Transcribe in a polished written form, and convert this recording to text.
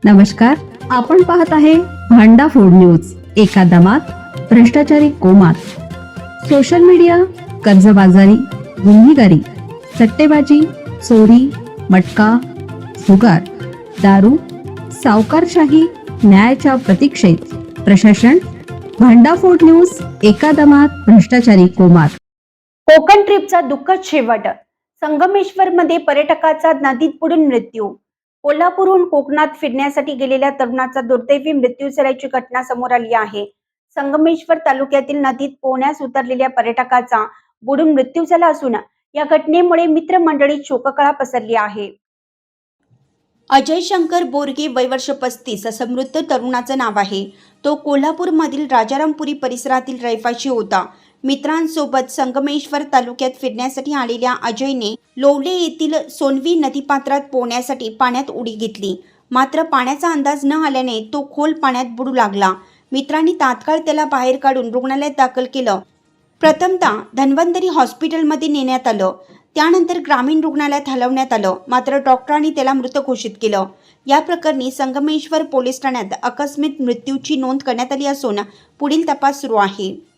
नमस्कार, आपण पाहत आहे भांडा फोड न्यूज. एका दमात भ्रष्टाचारी कोमात. सोशल मीडिया, कर्जबाजारी, गुन्हेगारी, सट्टेबाजी, चोरी, मटका, जुगार, दारू, सावकारशाही, न्यायाच्या प्रतीक्षेत प्रशासन. भांडाफोड न्यूज. एका दमात भ्रष्टाचारी कोमात. कोकण ट्रिपचा दुःखद शेवट. संगमेश्वर मध्ये पर्यटकाचा नदीत बुडून मृत्यू. कोल्हापूरहून कोकणात फिरण्यासाठी गेलेल्या तरुणाचा दुर्दैवी मृत्यू झाल्याची घटना समोर आली आहे. संगमेश्वर तालुक्यातील नदीत पोहण्यास उतरलेल्या पर्यटकाचा बुडून मृत्यू झाला असून या घटनेमुळे मित्रमंडळीत शोककळा पसरली आहे. अजय शंकर बोरगे, वय वर्ष 35 असं मृत तरुणाचं नाव आहे. तो कोल्हापूरमधील राजारामपुरी परिसरातील रहिवासी होता. मित्रांसोबत संगमेश्वर तालुक्यात फिरण्यासाठी आलेल्या अजयने लोवले येथील सोनवी नदीपात्रात पोहण्यासाठी पाण्यात उडी घेतली. मात्र पाण्याचा अंदाज न आल्याने तो खोल पाण्यात बुडू लागला. मित्रांनी तात्काळ त्याला बाहेर काढून रुग्णालयात दाखल केलं. प्रथमतः धन्वंतरी हॉस्पिटलमध्ये नेण्यात आलं, त्यानंतर ग्रामीण रुग्णालयात हलवण्यात आलं. मात्र डॉक्टरांनी त्याला मृत घोषित केलं. या प्रकरणी संगमेश्वर पोलीस ठाण्यात आकस्मिक मृत्यूची नोंद करण्यात आली असून पुढील तपास सुरू आहे.